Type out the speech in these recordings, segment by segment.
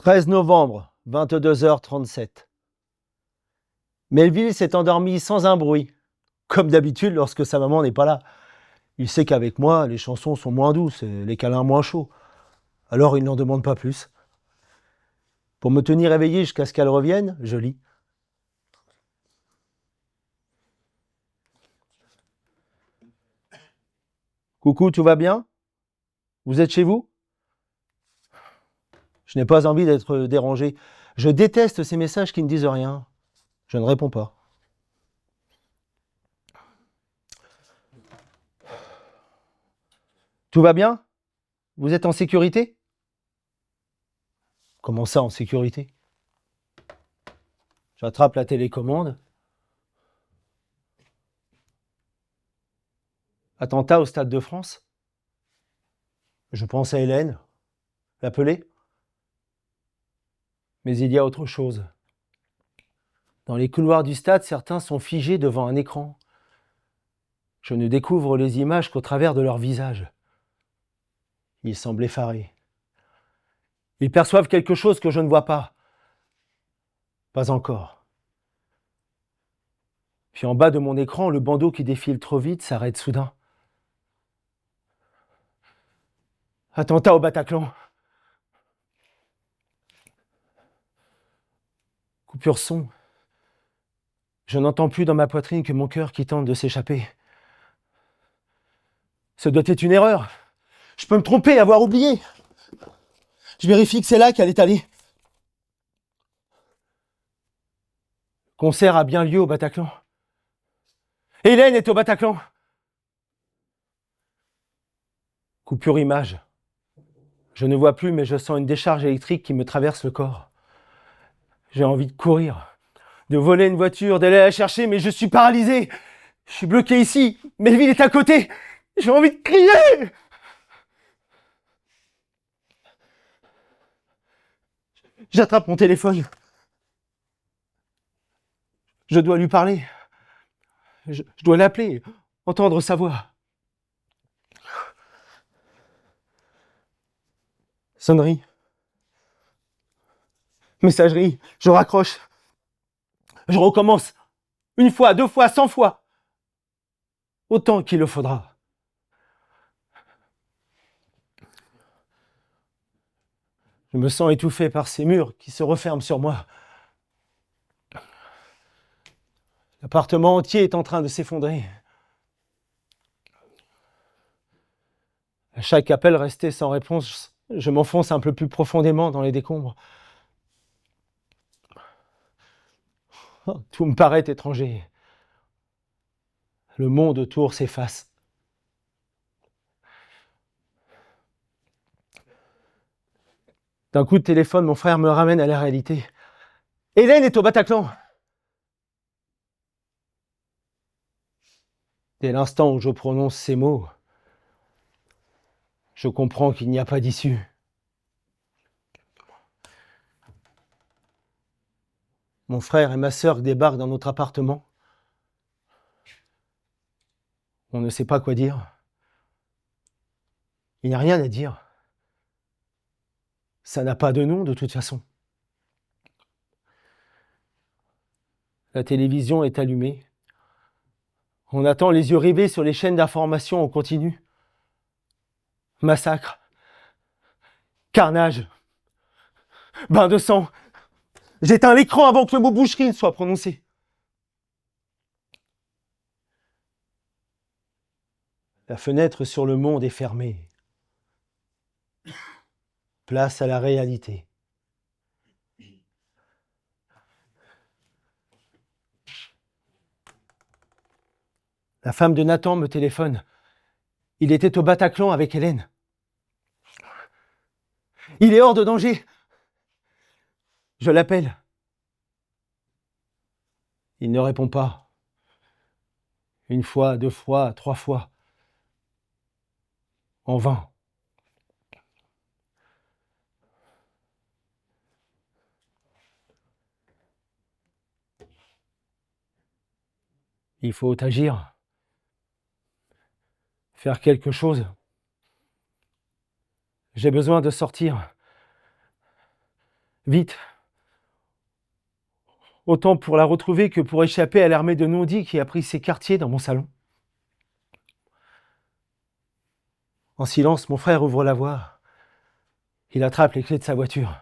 13 novembre, 22h37. Melville s'est endormi sans un bruit, comme d'habitude lorsque sa maman n'est pas là. Il sait qu'avec moi, les chansons sont moins douces et les câlins moins chauds. Alors il n'en demande pas plus. Pour me tenir éveillé jusqu'à ce qu'elle revienne, je lis. Coucou, tout va bien? Vous êtes chez vous? Je n'ai pas envie d'être dérangé. Je déteste ces messages qui ne disent rien. Je ne réponds pas. Tout va bien? Vous êtes en sécurité? Comment ça, en sécurité? J'attrape la télécommande. Attentat au Stade de France? Je pense à Hélène. L'appeler? Mais il y a autre chose. Dans les couloirs du stade, certains sont figés devant un écran. Je ne découvre les images qu'au travers de leur visage. Ils semblent effarés. Ils perçoivent quelque chose que je ne vois pas. Pas encore. Puis en bas de mon écran, le bandeau qui défile trop vite s'arrête soudain. Attentat au Bataclan. Coupure son. Je n'entends plus dans ma poitrine que mon cœur qui tente de s'échapper. Ce doit être une erreur. Je peux me tromper et avoir oublié. Je vérifie que c'est là qu'elle est allée. Le concert a bien lieu au Bataclan. Hélène est au Bataclan. Coupure image. Je ne vois plus, mais je sens une décharge électrique qui me traverse le corps. J'ai envie de courir, de voler une voiture, d'aller la chercher, mais je suis paralysé. Je suis bloqué ici. Melville est à côté. J'ai envie de crier. J'attrape mon téléphone. Je dois lui parler. Je dois l'appeler, entendre sa voix. Sonnerie. Messagerie. Je raccroche. Je recommence. 1 fois, 2 fois, 100 fois. Autant qu'il le faudra. Je me sens étouffé par ces murs qui se referment sur moi. L'appartement entier est en train de s'effondrer. À chaque appel resté sans réponse, je m'enfonce un peu plus profondément dans les décombres. Tout me paraît étranger. Le monde autour s'efface. D'un coup de téléphone, mon frère me ramène à la réalité. Hélène est au Bataclan. Dès l'instant où je prononce ces mots, je comprends qu'il n'y a pas d'issue. Mon frère et ma sœur débarquent dans notre appartement. On ne sait pas quoi dire. Il n'y a rien à dire. Ça n'a pas de nom de toute façon. La télévision est allumée. On attend les yeux rivés sur les chaînes d'information en continu. Massacre. Carnage. Bain de sang. J'éteins l'écran avant que le mot boucherie ne soit prononcé. La fenêtre sur le monde est fermée. Place à la réalité. La femme de Nathan me téléphone. Il était au Bataclan avec Hélène. Il est hors de danger. Je l'appelle. Il ne répond pas. 1 fois, 2 fois, 3 fois. En vain. Il faut agir. Faire quelque chose. J'ai besoin de sortir. Vite. Autant pour la retrouver que pour échapper à l'armée de non-dits qui a pris ses quartiers dans mon salon. En silence, mon frère ouvre la voie. Il attrape les clés de sa voiture.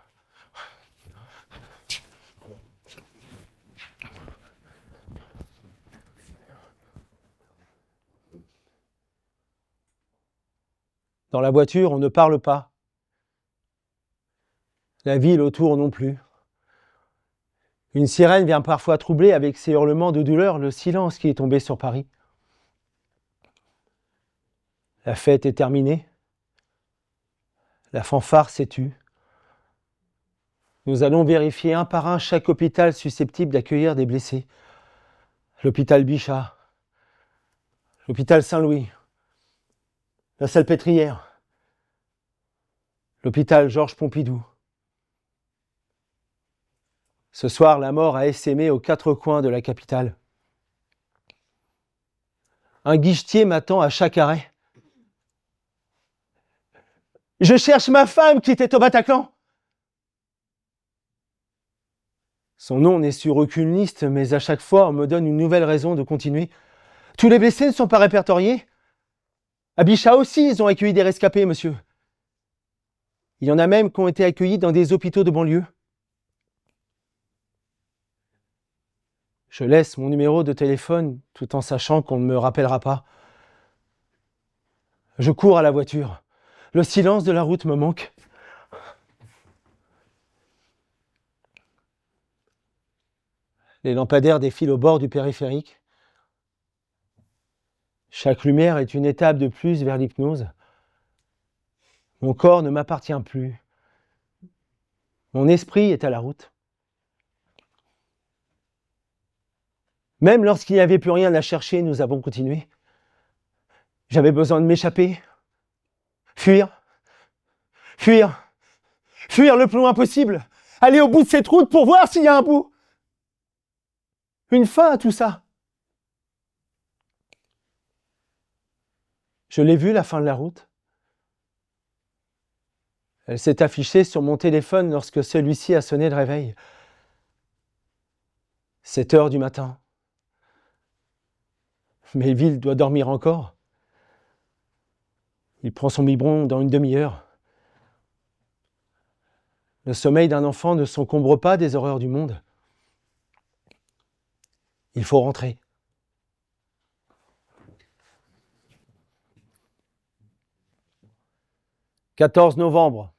Dans la voiture, on ne parle pas. La ville autour non plus. Une sirène vient parfois troubler avec ses hurlements de douleur le silence qui est tombé sur Paris. La fête est terminée. La fanfare s'est tue. Nous allons vérifier un par un chaque hôpital susceptible d'accueillir des blessés. L'hôpital Bichat, l'hôpital Saint-Louis, la Salpêtrière, l'hôpital Georges Pompidou. Ce soir, la mort a essaimé aux quatre coins de la capitale. Un guichetier m'attend à chaque arrêt. « Je cherche ma femme qui était au Bataclan !» Son nom n'est sur aucune liste, mais à chaque fois, on me donne une nouvelle raison de continuer. Tous les blessés ne sont pas répertoriés. À Bichat aussi, ils ont accueilli des rescapés, monsieur. Il y en a même qui ont été accueillis dans des hôpitaux de banlieue. Je laisse mon numéro de téléphone tout en sachant qu'on ne me rappellera pas. Je cours à la voiture. Le silence de la route me manque. Les lampadaires défilent au bord du périphérique. Chaque lumière est une étape de plus vers l'hypnose. Mon corps ne m'appartient plus. Mon esprit est à la route. Même lorsqu'il n'y avait plus rien à chercher, nous avons continué. J'avais besoin de m'échapper. Fuir. Fuir. Fuir le plus loin possible. Aller au bout de cette route pour voir s'il y a un bout. Une fin à tout ça. Je l'ai vue, la fin de la route. Elle s'est affichée sur mon téléphone lorsque celui-ci a sonné le réveil. 7h du matin. Melville doit dormir encore. Il prend son biberon dans une demi-heure. Le sommeil d'un enfant ne s'encombre pas des horreurs du monde. Il faut rentrer. « 14 novembre,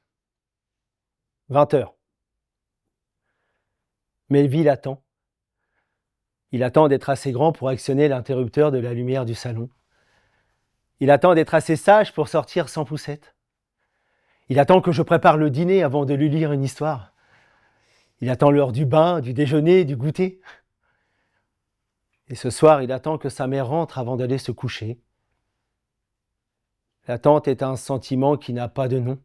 20h. Melville attend. Il attend d'être assez grand pour actionner l'interrupteur de la lumière du salon. Il attend d'être assez sage pour sortir sans poussette. Il attend que je prépare le dîner avant de lui lire une histoire. Il attend l'heure du bain, du déjeuner, du goûter. Et ce soir, il attend que sa mère rentre avant d'aller se coucher. L'attente est un sentiment qui n'a pas de nom.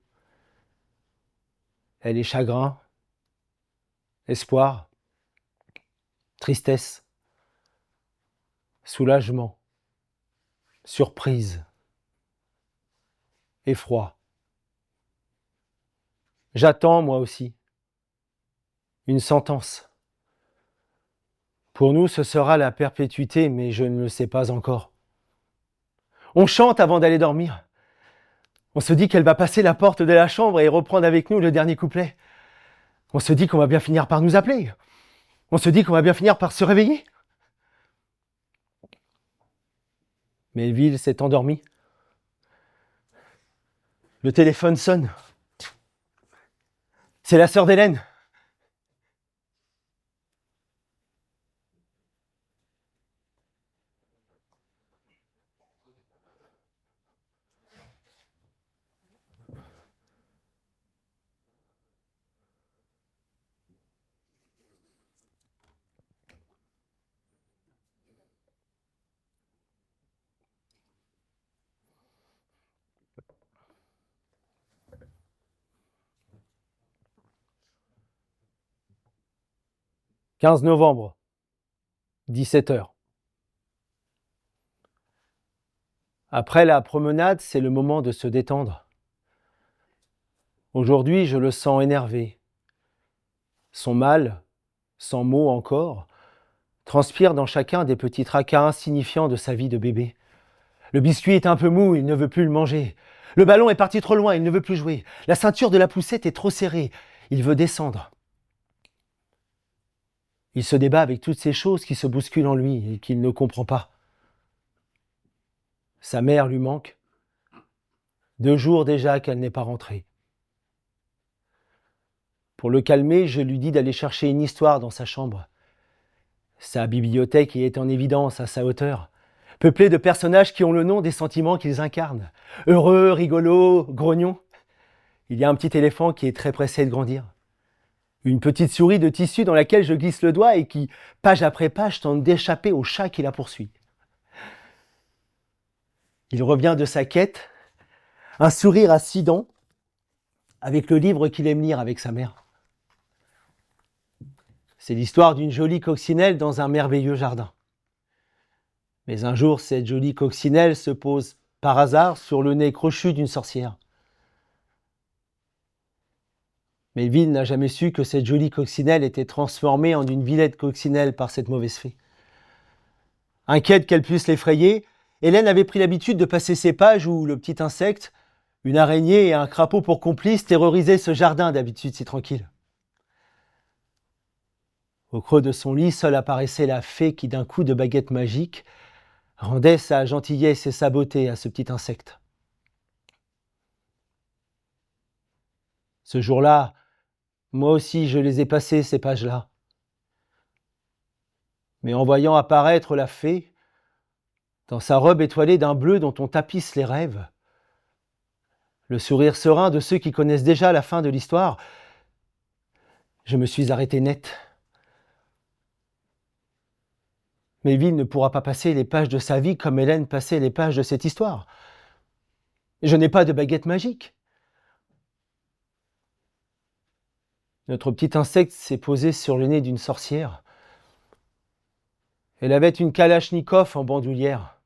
Elle est chagrin, espoir, tristesse, soulagement, surprise, effroi. J'attends, moi aussi, une sentence. Pour nous, ce sera la perpétuité, mais je ne le sais pas encore. On chante avant d'aller dormir. On se dit qu'elle va passer la porte de la chambre et reprendre avec nous le dernier couplet. On se dit qu'on va bien finir par nous appeler. On se dit qu'on va bien finir par se réveiller. Melville s'est endormi. Le téléphone sonne. C'est la sœur d'Hélène. « 15 novembre, 17h. Après la promenade, c'est le moment de se détendre. Aujourd'hui, je le sens énervé, Son mal, sans mots encore, transpire dans chacun des petits tracas insignifiants de sa vie de bébé. Le biscuit est un peu mou, il ne veut plus le manger. Le ballon est parti trop loin, il ne veut plus jouer. La ceinture de la poussette est trop serrée, il veut descendre. Il se débat avec toutes ces choses qui se bousculent en lui et qu'il ne comprend pas. Sa mère lui manque. 2 jours déjà qu'elle n'est pas rentrée. Pour le calmer, je lui dis d'aller chercher une histoire dans sa chambre. Sa bibliothèque y est en évidence à sa hauteur, peuplée de personnages qui ont le nom des sentiments qu'ils incarnent. Heureux, rigolos, grognons. Il y a un petit éléphant qui est très pressé de grandir. Une petite souris de tissu dans laquelle je glisse le doigt et qui, page après page, tente d'échapper au chat qui la poursuit. Il revient de sa quête, un sourire à 6 dents, avec le livre qu'il aime lire avec sa mère. C'est l'histoire d'une jolie coccinelle dans un merveilleux jardin. Mais un jour, cette jolie coccinelle se pose par hasard sur le nez crochu d'une sorcière. Melville n'a jamais su que cette jolie coccinelle était transformée en une vilaine coccinelle par cette mauvaise fée. Inquiète qu'elle puisse l'effrayer, Hélène avait pris l'habitude de passer ces pages où le petit insecte, une araignée et un crapaud pour complices terrorisaient ce jardin d'habitude si tranquille. Au creux de son lit, seule apparaissait la fée qui, d'un coup de baguette magique, rendait sa gentillesse et sa beauté à ce petit insecte. Ce jour-là, moi aussi je les ai passées, ces pages-là. Mais en voyant apparaître la fée, dans sa robe étoilée d'un bleu dont on tapisse les rêves, le sourire serein de ceux qui connaissent déjà la fin de l'histoire, je me suis arrêté net. Melville ne pourra pas passer les pages de sa vie comme Hélène passait les pages de cette histoire. Je n'ai pas de baguette magique. Notre petit insecte s'est posé sur le nez d'une sorcière. Elle avait une kalachnikov en bandoulière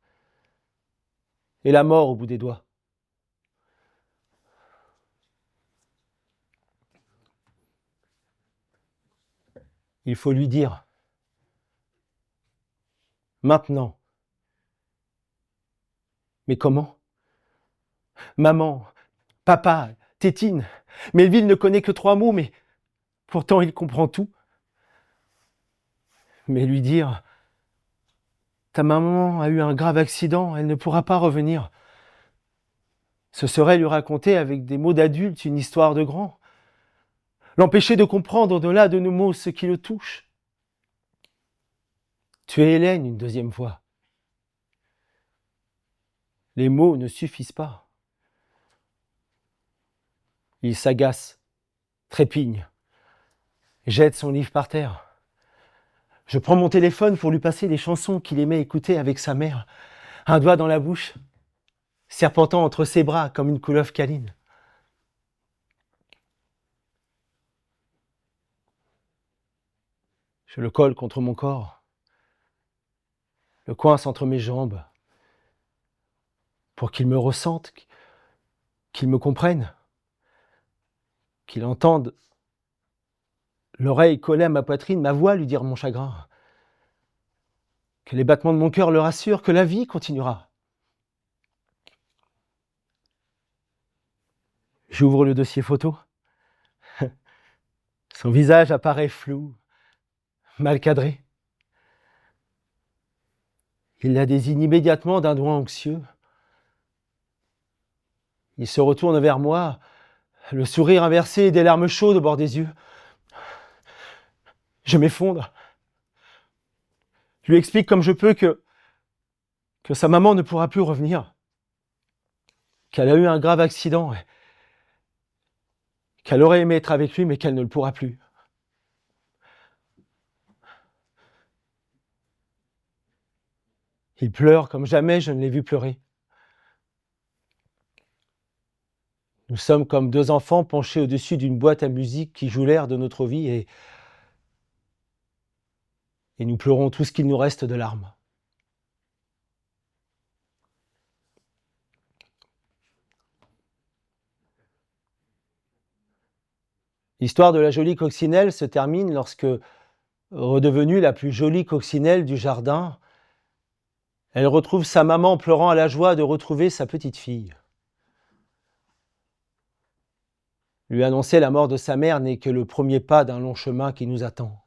et la mort au bout des doigts. Il faut lui dire. Maintenant. Mais comment ? Maman, papa, tétine. Melville ne connaît que 3 mots, mais pourtant il comprend tout. Mais lui dire, ta maman a eu un grave accident, elle ne pourra pas revenir. Ce serait lui raconter avec des mots d'adulte une histoire de grand. L'empêcher de comprendre au-delà de nos mots ce qui le touche. Tuer Hélène une 2e fois. Les mots ne suffisent pas. Il s'agace, trépigne, jette son livre par terre. Je prends mon téléphone pour lui passer les chansons qu'il aimait écouter avec sa mère, un doigt dans la bouche, serpentant entre ses bras comme une couleuvre câline. Je le colle contre mon corps, le coince entre mes jambes, pour qu'il me ressente, qu'il me comprenne, qu'il entende l'oreille collée à ma poitrine, ma voix lui dire mon chagrin, que les battements de mon cœur le rassurent, que la vie continuera. J'ouvre le dossier photo. Son visage apparaît flou, mal cadré. Il la désigne immédiatement d'un doigt anxieux. Il se retourne vers moi, le sourire inversé et des larmes chaudes au bord des yeux. Je m'effondre. Je lui explique comme je peux que sa maman ne pourra plus revenir, qu'elle a eu un grave accident, qu'elle aurait aimé être avec lui mais qu'elle ne le pourra plus. Il pleure comme jamais je ne l'ai vu pleurer. Nous sommes comme 2 enfants penchés au-dessus d'une boîte à musique qui joue l'air de notre vie et nous pleurons tout ce qu'il nous reste de larmes. L'histoire de la jolie coccinelle se termine lorsque, redevenue la plus jolie coccinelle du jardin, elle retrouve sa maman pleurant à la joie de retrouver sa petite fille. Lui annoncer la mort de sa mère n'est que le premier pas d'un long chemin qui nous attend.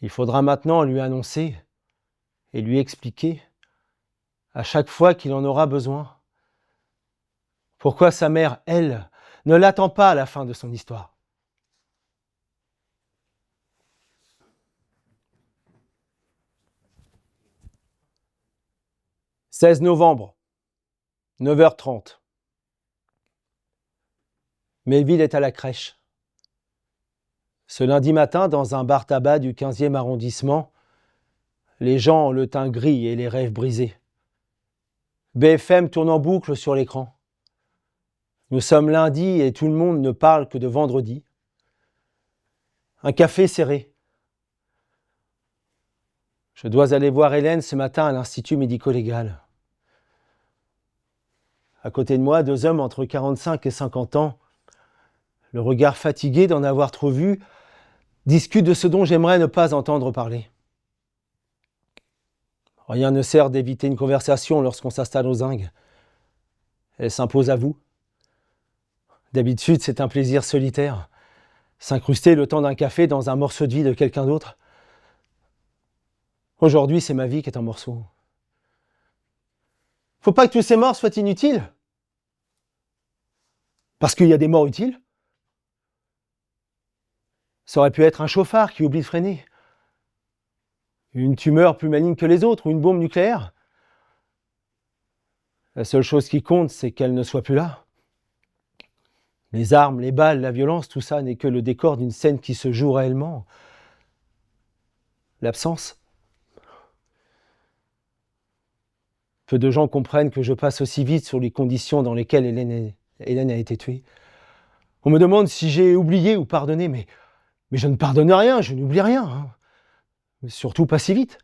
Il faudra maintenant lui annoncer et lui expliquer, à chaque fois qu'il en aura besoin, pourquoi sa mère, elle, ne l'attend pas à la fin de son histoire. « 16 novembre, 9h30. Melville est à la crèche. Ce lundi matin, dans un bar-tabac du 15e arrondissement, les gens ont le teint gris et les rêves brisés. BFM tourne en boucle sur l'écran. Nous sommes lundi et tout le monde ne parle que de vendredi. Un café serré. Je dois aller voir Hélène ce matin à l'Institut médico-légal. À côté de moi, 2 hommes entre 45 et 50 ans, le regard fatigué d'en avoir trop vu, discutent de ce dont j'aimerais ne pas entendre parler. Rien ne sert d'éviter une conversation lorsqu'on s'installe aux Zingues. Elle s'impose à vous. D'habitude, c'est un plaisir solitaire. S'incruster le temps d'un café dans un morceau de vie de quelqu'un d'autre. Aujourd'hui, c'est ma vie qui est en morceaux. Faut pas que tous ces morts soient inutiles. Parce qu'il y a des morts utiles. Ça aurait pu être un chauffard qui oublie de freiner. Une tumeur plus maligne que les autres, ou une bombe nucléaire. La seule chose qui compte, c'est qu'elle ne soit plus là. Les armes, les balles, la violence, tout ça n'est que le décor d'une scène qui se joue réellement. L'absence. Peu de gens comprennent que je passe aussi vite sur les conditions dans lesquelles Hélène a été tuée. On me demande si j'ai oublié ou pardonné, mais je ne pardonne rien, je n'oublie rien. Mais surtout pas si vite.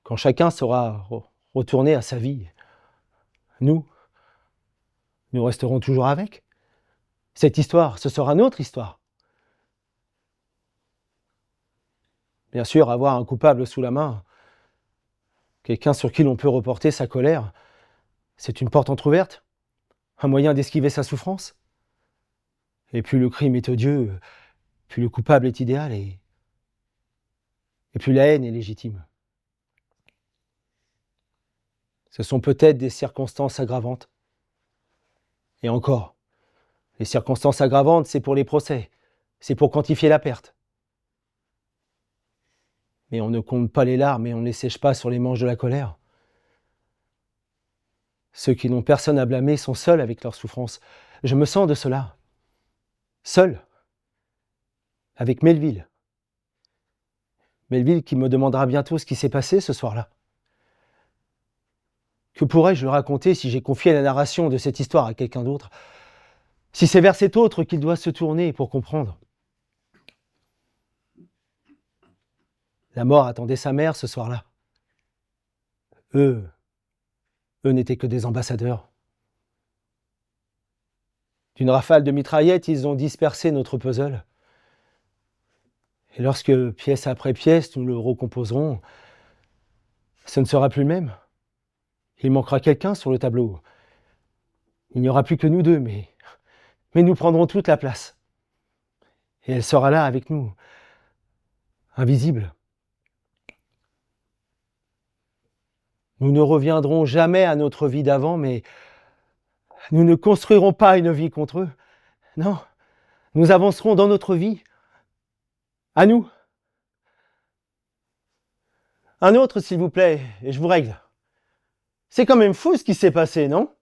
Quand chacun sera retourné à sa vie, nous resterons toujours avec. Cette histoire, ce sera notre histoire. Bien sûr, avoir un coupable sous la main, quelqu'un sur qui l'on peut reporter sa colère, c'est une porte entrouverte, un moyen d'esquiver sa souffrance. Et plus le crime est odieux, plus le coupable est idéal et plus la haine est légitime. Ce sont peut-être des circonstances aggravantes. Et encore, les circonstances aggravantes, c'est pour les procès, c'est pour quantifier la perte. Mais on ne compte pas les larmes et on ne les sèche pas sur les manches de la colère. Ceux qui n'ont personne à blâmer sont seuls avec leur souffrance. Je me sens de cela. Seul. Avec Melville. Melville qui me demandera bientôt ce qui s'est passé ce soir-là. Que pourrais-je lui raconter si j'ai confié la narration de cette histoire à quelqu'un d'autre? Si c'est vers cet autre qu'il doit se tourner pour comprendre. La mort attendait sa mère ce soir-là. Eux n'étaient que des ambassadeurs. D'une rafale de mitraillettes, ils ont dispersé notre puzzle. Et lorsque, pièce après pièce, nous le recomposerons, ce ne sera plus le même. Il manquera quelqu'un sur le tableau. Il n'y aura plus que nous deux, mais nous prendrons toute la place. Et elle sera là avec nous, invisible. Nous ne reviendrons jamais à notre vie d'avant, mais nous ne construirons pas une vie contre eux. Non, nous avancerons dans notre vie. À nous. Un autre, s'il vous plaît, et je vous règle. C'est quand même fou ce qui s'est passé, non ?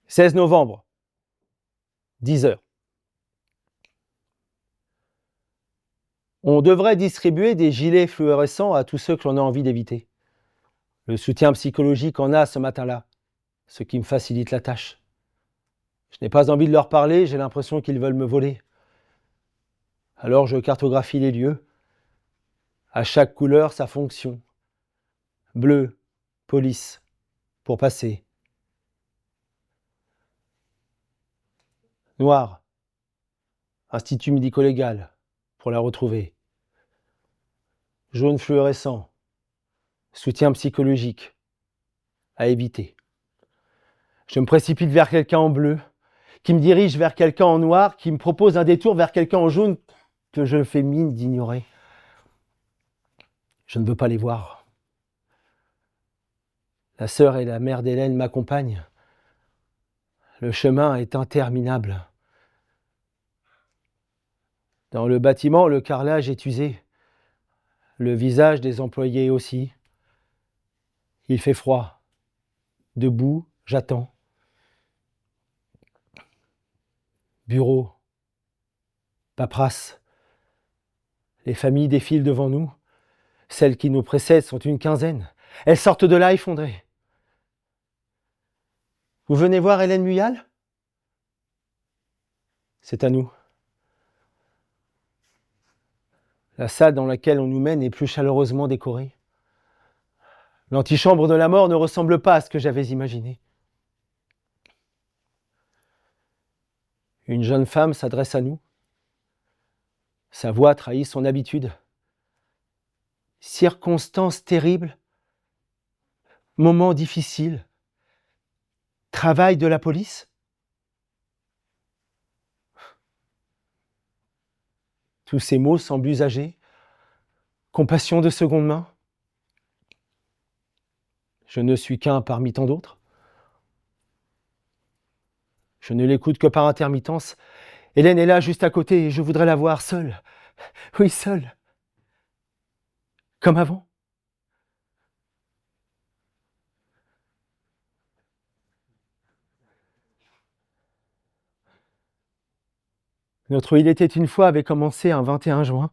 « 16 novembre, 10h. On devrait distribuer des gilets fluorescents à tous ceux que l'on a envie d'éviter. Le soutien psychologique en a ce matin-là, ce qui me facilite la tâche. Je n'ai pas envie de leur parler, j'ai l'impression qu'ils veulent me voler. Alors je cartographie les lieux. À chaque couleur, sa fonction. Bleu, police, pour passer. Noir, institut médico-légal, pour la retrouver. Jaune fluorescent, soutien psychologique, à éviter. Je me précipite vers quelqu'un en bleu, qui me dirige vers quelqu'un en noir, qui me propose un détour vers quelqu'un en jaune que je fais mine d'ignorer. Je ne veux pas les voir. La sœur et la mère d'Hélène m'accompagnent. Le chemin est interminable. Dans le bâtiment, le carrelage est usé. Le visage des employés aussi. Il fait froid. Debout, j'attends. Bureau. Paperasse. Les familles défilent devant nous. Celles qui nous précèdent sont une quinzaine. Elles sortent de là effondrées. Vous venez voir Hélène Muyal ? C'est à nous. La salle dans laquelle on nous mène est plus chaleureusement décorée. L'antichambre de la mort ne ressemble pas à ce que j'avais imaginé. Une jeune femme s'adresse à nous. Sa voix trahit son habitude. Circonstances terribles, moments difficiles, travail de la police. Tous ces mots semblent usagés. Compassion de seconde main. Je ne suis qu'un parmi tant d'autres. Je ne l'écoute que par intermittence. Hélène est là, juste à côté, et je voudrais la voir seule. Oui, seule. Comme avant. Notre Il était une fois avait commencé un 21 juin.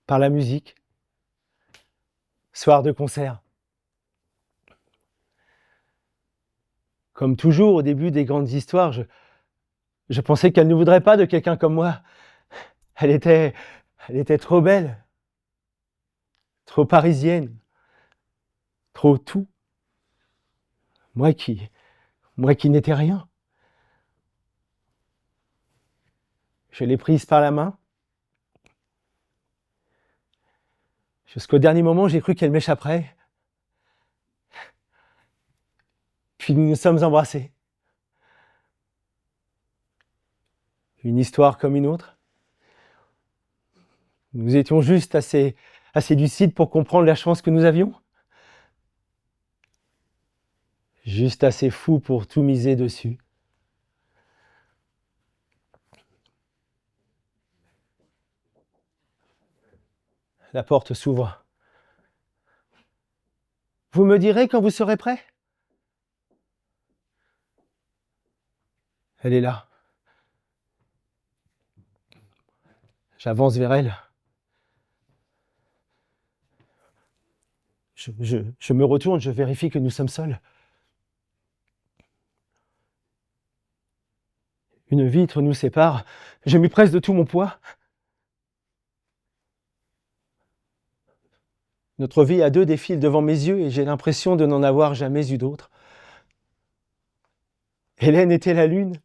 Par la musique. Soir de concert. Comme toujours, au début des grandes histoires, je pensais qu'elle ne voudrait pas de quelqu'un comme moi. Elle était trop belle, trop parisienne, trop tout. Moi qui n'étais rien. Je l'ai prise par la main. Jusqu'au dernier moment, j'ai cru qu'elle m'échapperait. Puis nous nous sommes embrassés. Une histoire comme une autre. Nous étions juste assez lucides pour comprendre la chance que nous avions. Juste assez fous pour tout miser dessus. La porte s'ouvre. Vous me direz quand vous serez prêt ? Elle est là. J'avance vers elle. Je me retourne, je vérifie que nous sommes seuls. Une vitre nous sépare. Je m'y presse de tout mon poids. Notre vie à deux défile devant mes yeux et j'ai l'impression de n'en avoir jamais eu d'autre. Hélène était la lune,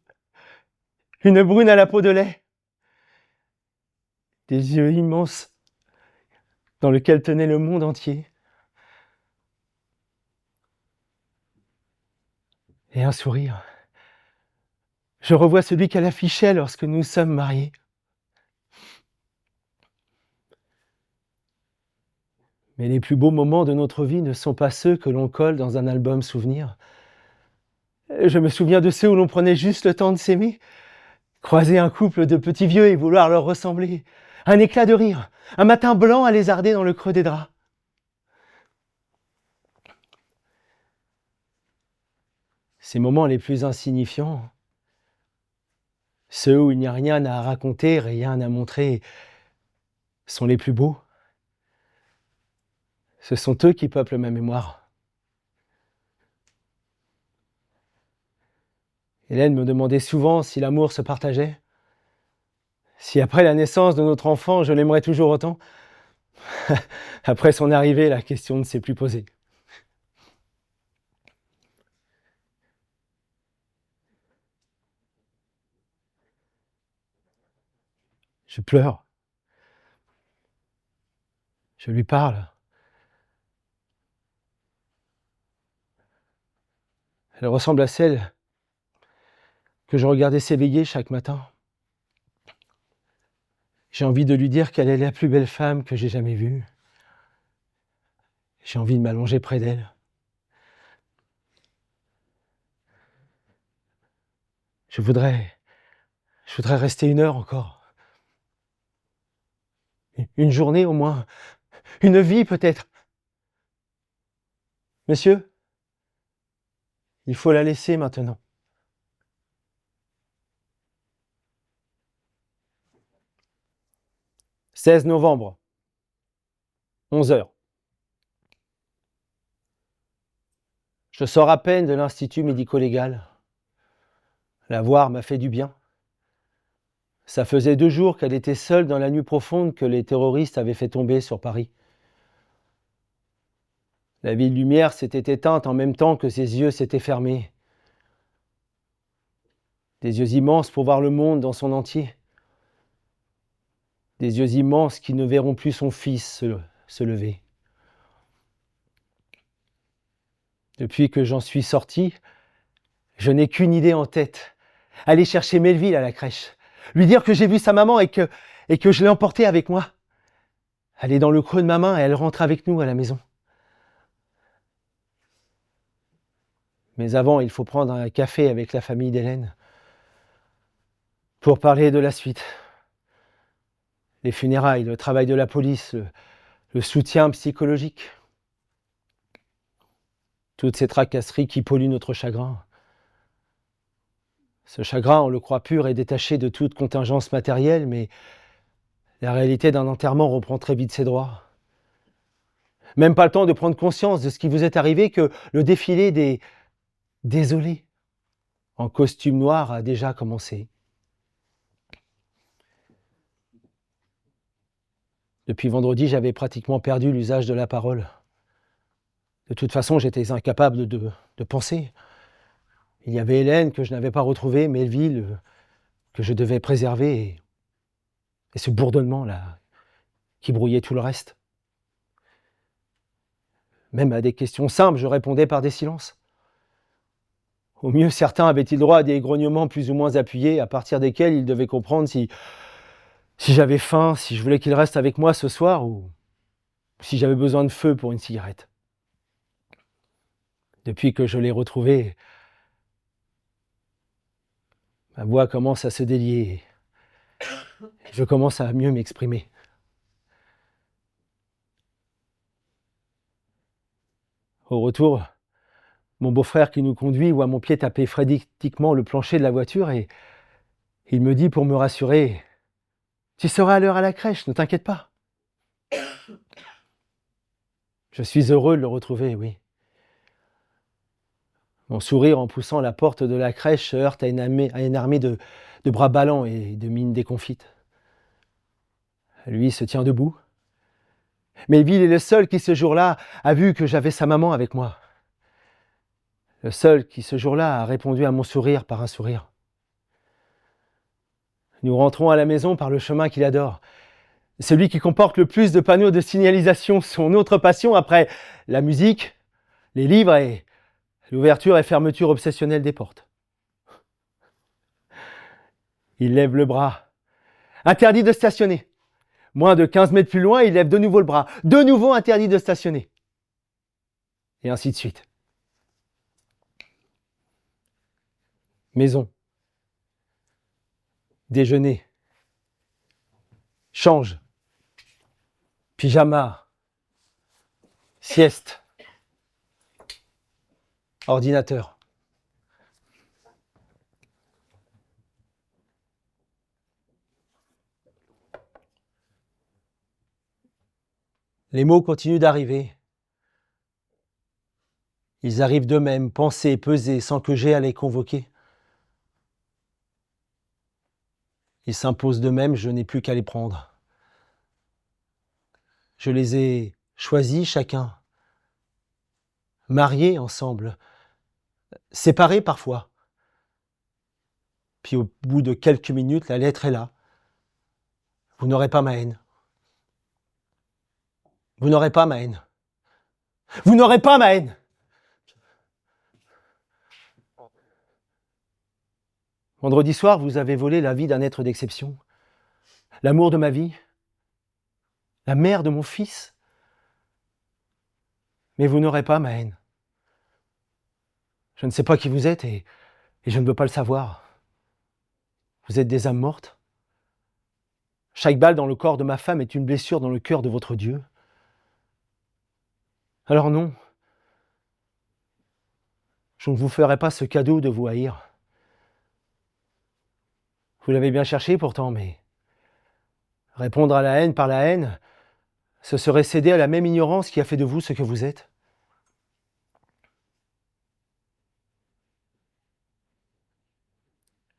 une brune à la peau de lait, des yeux immenses dans lesquels tenait le monde entier. Et un sourire. Je revois celui qu'elle affichait lorsque nous sommes mariés. Mais les plus beaux moments de notre vie ne sont pas ceux que l'on colle dans un album souvenir. Je me souviens de ceux où l'on prenait juste le temps de s'aimer, croiser un couple de petits vieux et vouloir leur ressembler, un éclat de rire, un matin blanc à lézarder dans le creux des draps. Ces moments les plus insignifiants, ceux où il n'y a rien à raconter, rien à montrer, sont les plus beaux. Ce sont eux qui peuplent ma mémoire. Hélène me demandait souvent si l'amour se partageait. Si après la naissance de notre enfant, je l'aimerais toujours autant, après son arrivée, la question ne s'est plus posée. Je pleure. Je lui parle. Elle ressemble à celle que je regardais s'éveiller chaque matin. J'ai envie de lui dire qu'elle est la plus belle femme que j'ai jamais vue. J'ai envie de m'allonger près d'elle. Je voudrais rester 1 heure encore. Une journée au moins. Une vie peut-être. Monsieur, il faut la laisser maintenant. 16 novembre, 11 heures. Je sors à peine de l'institut médico-légal. La voir m'a fait du bien. Ça faisait 2 jours qu'elle était seule dans la nuit profonde que les terroristes avaient fait tomber sur Paris. La ville lumière s'était éteinte en même temps que ses yeux s'étaient fermés. Des yeux immenses pour voir le monde dans son entier. Des yeux immenses qui ne verront plus son fils se lever. Depuis que j'en suis sorti, je n'ai qu'une idée en tête. Aller chercher Melville à la crèche. Lui dire que j'ai vu sa maman et que je l'ai emportée avec moi. Elle est dans le creux de ma main et elle rentre avec nous à la maison. Mais avant, il faut prendre un café avec la famille d'Hélène pour parler de la suite. Les funérailles, le travail de la police, le soutien psychologique. Toutes ces tracasseries qui polluent notre chagrin. Ce chagrin, on le croit pur et détaché de toute contingence matérielle, mais la réalité d'un enterrement reprend très vite ses droits. Même pas le temps de prendre conscience de ce qui vous est arrivé que le défilé des désolés en costume noir a déjà commencé. Depuis vendredi, j'avais pratiquement perdu l'usage de la parole. De toute façon, j'étais incapable de penser. Il y avait Hélène que je n'avais pas retrouvée, Melville que je devais préserver, et ce bourdonnement-là qui brouillait tout le reste. Même à des questions simples, je répondais par des silences. Au mieux, certains avaient-ils droit à des grognements plus ou moins appuyés, à partir desquels ils devaient comprendre si j'avais faim, si je voulais qu'il reste avec moi ce soir, ou si j'avais besoin de feu pour une cigarette. Depuis que je l'ai retrouvé, ma voix commence à se délier. Je commence à mieux m'exprimer. Au retour, mon beau-frère qui nous conduit voit mon pied taper frénétiquement le plancher de la voiture et il me dit pour me rassurer « Tu seras à l'heure à la crèche, ne t'inquiète pas ». Je suis heureux de le retrouver, oui. Mon sourire en poussant la porte de la crèche se heurte à une armée de bras ballants et de mines déconfites. Lui se tient debout. Melville est le seul qui ce jour-là a vu que j'avais sa maman avec moi. Le seul qui ce jour-là a répondu à mon sourire par un sourire. Nous rentrons à la maison par le chemin qu'il adore. Celui qui comporte le plus de panneaux de signalisation, son autre passion après la musique, les livres et l'ouverture et fermeture obsessionnelle des portes. Il lève le bras. Interdit de stationner. Moins de 15 mètres plus loin, il lève de nouveau le bras. De nouveau interdit de stationner. Et ainsi de suite. Maison. Déjeuner. Change. Pyjama. Sieste. Ordinateur. Les mots continuent d'arriver. Ils arrivent d'eux-mêmes, pensés, pesés, sans que j'aie à les convoquer. Ils s'imposent d'eux-mêmes, je n'ai plus qu'à les prendre. Je les ai choisis chacun, mariés ensemble, séparés parfois. Puis au bout de quelques minutes, la lettre est là. Vous n'aurez pas ma haine. Vous n'aurez pas ma haine. Vous n'aurez pas ma haine. Vendredi soir, vous avez volé la vie d'un être d'exception, l'amour de ma vie, la mère de mon fils. Mais vous n'aurez pas ma haine. Je ne sais pas qui vous êtes et je ne veux pas le savoir. Vous êtes des âmes mortes. Chaque balle dans le corps de ma femme est une blessure dans le cœur de votre Dieu. Alors non, je ne vous ferai pas ce cadeau de vous haïr. Vous l'avez bien cherché pourtant, mais répondre à la haine par la haine, ce serait céder à la même ignorance qui a fait de vous ce que vous êtes.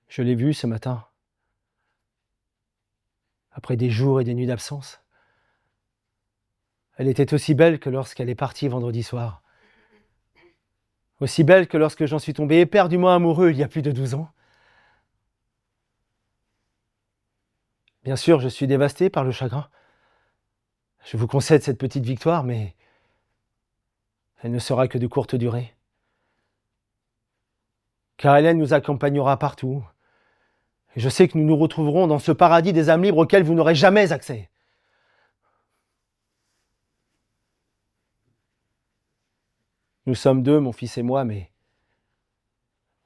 Je l'ai vue ce matin, après des jours et des nuits d'absence. Elle était aussi belle que lorsqu'elle est partie vendredi soir. Aussi belle que lorsque j'en suis tombé éperdument amoureux il y a plus de 12 ans. Bien sûr, je suis dévasté par le chagrin. Je vous concède cette petite victoire, mais elle ne sera que de courte durée. Car Hélène nous accompagnera partout. Et je sais que nous nous retrouverons dans ce paradis des âmes libres auquel vous n'aurez jamais accès. Nous sommes deux, mon fils et moi, mais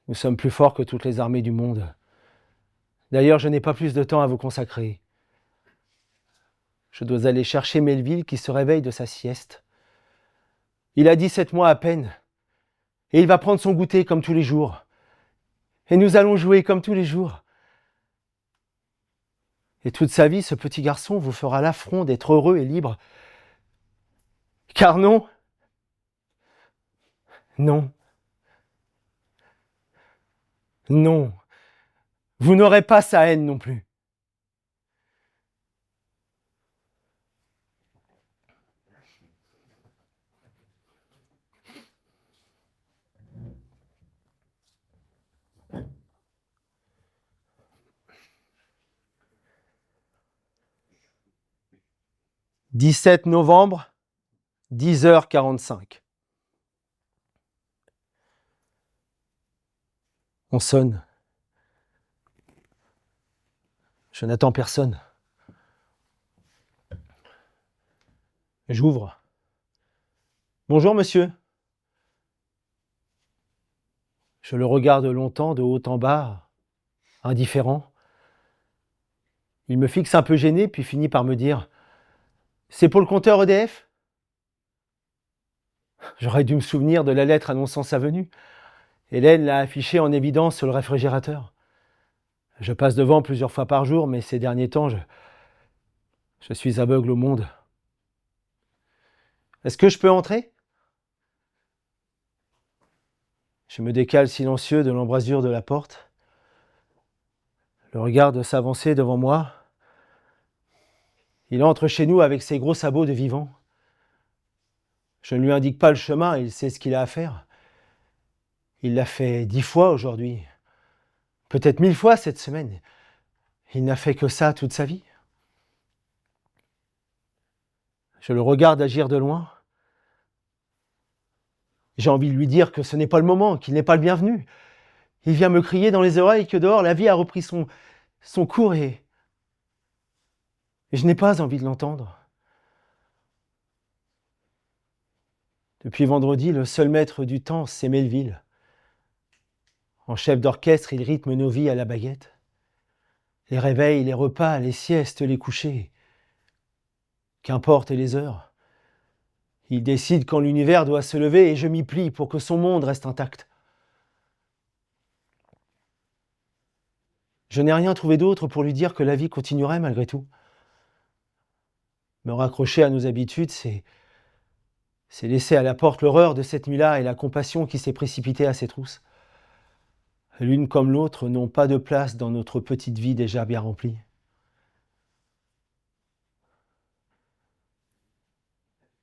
nous sommes plus forts que toutes les armées du monde. D'ailleurs, je n'ai pas plus de temps à vous consacrer. Je dois aller chercher Melville qui se réveille de sa sieste. Il a 17 mois à peine, et il va prendre son goûter comme tous les jours. Et nous allons jouer comme tous les jours. Et toute sa vie, ce petit garçon vous fera l'affront d'être heureux et libre. Car non, non, non, vous n'aurez pas sa haine non plus. « 17 novembre, 10h45. On sonne. Je n'attends personne. J'ouvre. Bonjour, monsieur. Je le regarde longtemps, de haut en bas, indifférent. Il me fixe un peu gêné, puis finit par me dire « C'est pour le compteur EDF ?» J'aurais dû me souvenir de la lettre annonçant sa venue. Hélène l'a affichée en évidence sur le réfrigérateur. Je passe devant plusieurs fois par jour, mais ces derniers temps, je suis aveugle au monde. Est-ce que je peux entrer ? Je me décale silencieux de l'embrasure de la porte. Le regarde s'avancer devant moi. Il entre chez nous avec ses gros sabots de vivant. Je ne lui indique pas le chemin, il sait ce qu'il a à faire. Il l'a fait 10 fois aujourd'hui, peut-être 1000 fois cette semaine. Il n'a fait que ça toute sa vie. Je le regarde agir de loin. J'ai envie de lui dire que ce n'est pas le moment, qu'il n'est pas le bienvenu. Il vient me crier dans les oreilles que dehors la vie a repris son cours et je n'ai pas envie de l'entendre. Depuis vendredi, le seul maître du temps, c'est Melville. En chef d'orchestre, il rythme nos vies à la baguette. Les réveils, les repas, les siestes, les couchers. Qu'importe les heures. Il décide quand l'univers doit se lever et je m'y plie pour que son monde reste intact. Je n'ai rien trouvé d'autre pour lui dire que la vie continuerait malgré tout. Me raccrocher à nos habitudes, c'est laisser à la porte l'horreur de cette nuit-là et la compassion qui s'est précipitée à ses trousses. l'une comme l'autre, n'ont pas de place dans notre petite vie déjà bien remplie.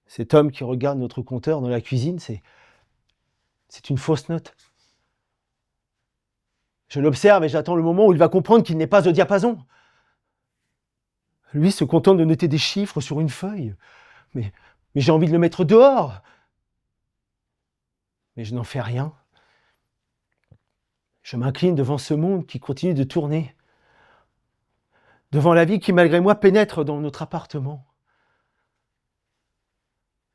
Cet homme qui regarde notre compteur dans la cuisine, c'est une fausse note. Je l'observe et j'attends le moment où il va comprendre qu'il n'est pas au diapason. Lui se contente de noter des chiffres sur une feuille. Mais j'ai envie de le mettre dehors. Mais je n'en fais rien. Je m'incline devant ce monde qui continue de tourner. Devant la vie qui, malgré moi, pénètre dans notre appartement.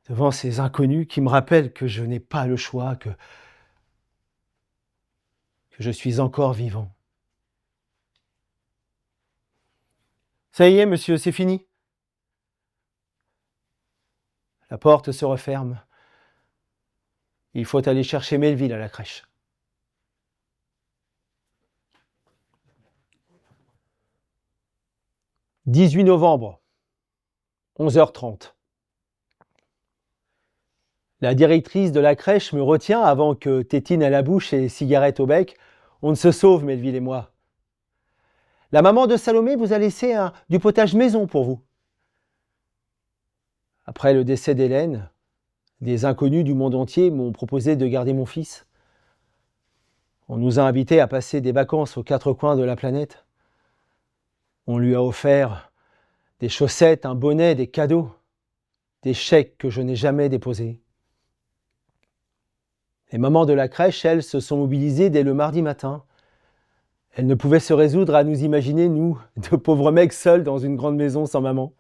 Devant ces inconnus qui me rappellent que je n'ai pas le choix, que je suis encore vivant. Ça y est, monsieur, c'est fini. La porte se referme. Il faut aller chercher Melville à la crèche. « 18 novembre, 11h30. La directrice de la crèche me retient avant que tétine à la bouche et cigarette au bec. On ne se sauve, Melville et moi. La maman de Salomé vous a laissé du potage maison pour vous. Après le décès d'Hélène, des inconnus du monde entier m'ont proposé de garder mon fils. On nous a invités à passer des vacances aux quatre coins de la planète. On lui a offert des chaussettes, un bonnet, des cadeaux, des chèques que je n'ai jamais déposés. Les mamans de la crèche, elles, se sont mobilisées dès le mardi matin. Elles ne pouvaient se résoudre à nous imaginer, nous, de pauvres mecs seuls dans une grande maison sans maman.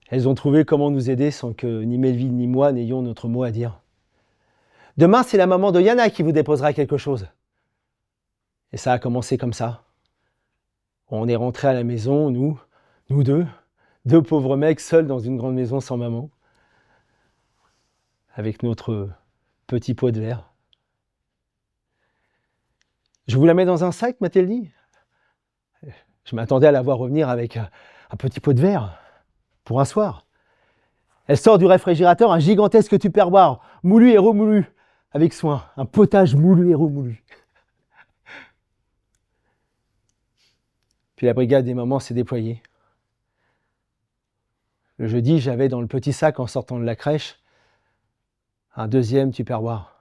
Elles ont trouvé comment nous aider sans que ni Melville ni moi n'ayons notre mot à dire. Demain, c'est la maman de Yana qui vous déposera quelque chose. Et ça a commencé comme ça. On est rentrés à la maison, nous deux pauvres mecs seuls dans une grande maison sans maman, avec notre petit pot de verre. Je vous la mets dans un sac, m'a-t-elle dit. Je m'attendais à la voir revenir avec un petit pot de verre pour un soir. Elle sort du réfrigérateur un gigantesque tupperware, moulu et remoulu, avec soin, un potage moulu et remoulu. Puis la brigade des mamans s'est déployée. Le jeudi, j'avais dans le petit sac en sortant de la crèche un deuxième tupperware.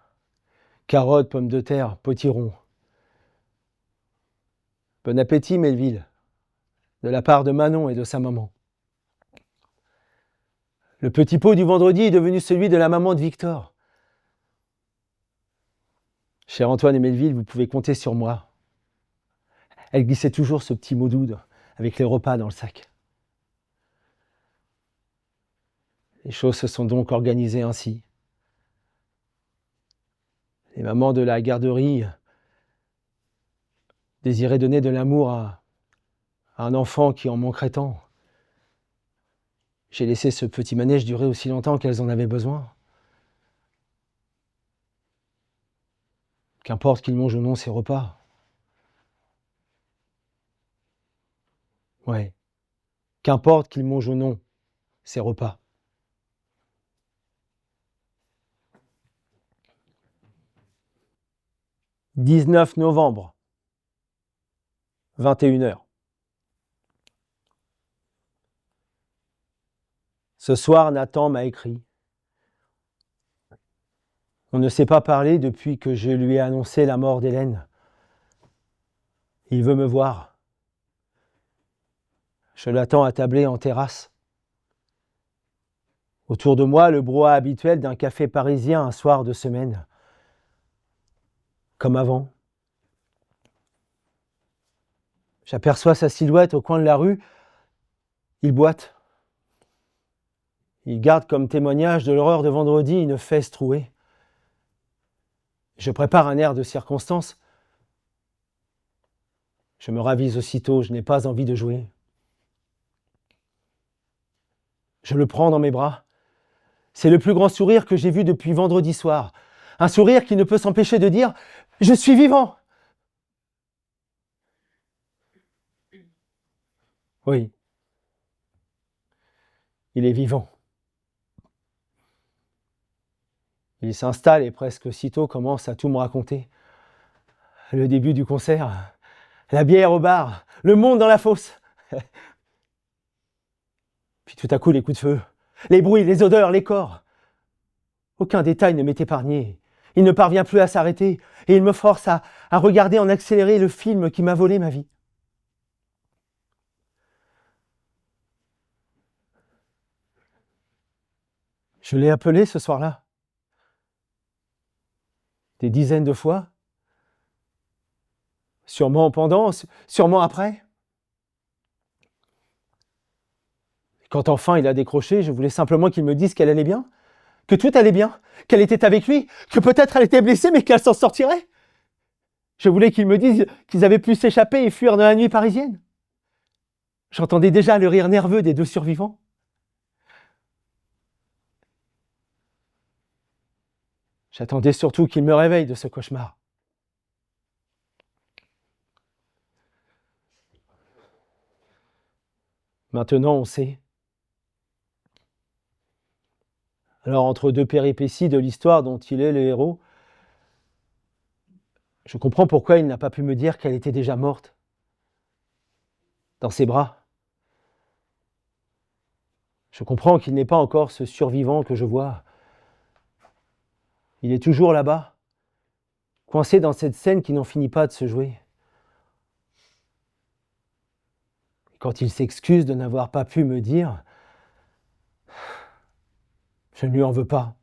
Carottes, pommes de terre, potiron. Bon appétit, Melville, de la part de Manon et de sa maman. Le petit pot du vendredi est devenu celui de la maman de Victor. Cher Antoine et Melville, vous pouvez compter sur moi. Elle glissait toujours ce petit mot doux avec les repas dans le sac. Les choses se sont donc organisées ainsi. Les mamans de la garderie désiraient donner de l'amour à un enfant qui en manquerait tant. J'ai laissé ce petit manège durer aussi longtemps qu'elles en avaient besoin. Qu'importe qu'ils mangent ou non ces repas. Ouais. Qu'importe qu'ils mangent ou non ces repas. « 19 novembre, 21h. Ce soir, Nathan m'a écrit. On ne s'est pas parlé depuis que je lui ai annoncé la mort d'Hélène. Il veut me voir. Je l'attends attablé en terrasse. Autour de moi, le brouhaha habituel d'un café parisien un soir de semaine. Comme avant. J'aperçois sa silhouette au coin de la rue. Il boite. Il garde comme témoignage de l'horreur de vendredi une fesse trouée. Je prépare un air de circonstance. Je me ravise aussitôt, je n'ai pas envie de jouer. Je le prends dans mes bras. C'est le plus grand sourire que j'ai vu depuis vendredi soir. Un sourire qui ne peut s'empêcher de dire « Je suis vivant !» Oui, il est vivant. Il s'installe et presque aussitôt commence à tout me raconter. Le début du concert, la bière au bar, le monde dans la fosse. Puis tout à coup, les coups de feu, les bruits, les odeurs, les corps. Aucun détail ne m'est épargné. Il ne parvient plus à s'arrêter et il me force à regarder en accéléré le film qui m'a volé ma vie. Je l'ai appelé ce soir-là. Des dizaines de fois. Sûrement pendant, sûrement après. Quand enfin il a décroché, je voulais simplement qu'il me dise qu'elle allait bien, que tout allait bien, qu'elle était avec lui, que peut-être elle était blessée mais qu'elle s'en sortirait. Je voulais qu'il me dise qu'ils avaient pu s'échapper et fuir dans la nuit parisienne. J'entendais déjà le rire nerveux des deux survivants. J'attendais surtout qu'il me réveille de ce cauchemar. Maintenant, on sait. Alors, entre deux péripéties de l'histoire dont il est le héros, je comprends pourquoi il n'a pas pu me dire qu'elle était déjà morte. Dans ses bras. Je comprends qu'il n'est pas encore ce survivant que je vois. Il est toujours là-bas, coincé dans cette scène qui n'en finit pas de se jouer. Quand il s'excuse de n'avoir pas pu me dire, je ne lui en veux pas.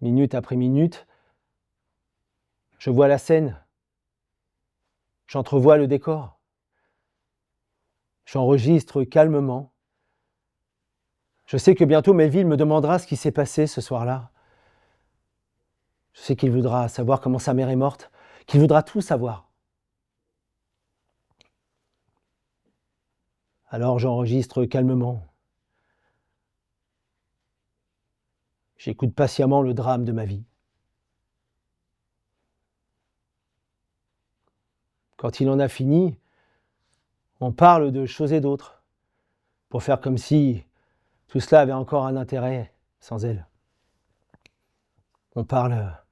Minute après minute, je vois la scène. J'entrevois le décor. J'enregistre calmement. Je sais que bientôt Melville me demandera ce qui s'est passé ce soir-là. Je sais qu'il voudra savoir comment sa mère est morte, qu'il voudra tout savoir. Alors j'enregistre calmement. J'écoute patiemment le drame de ma vie. Quand il en a fini, on parle de choses et d'autres, pour faire comme si tout cela avait encore un intérêt sans elle. On parle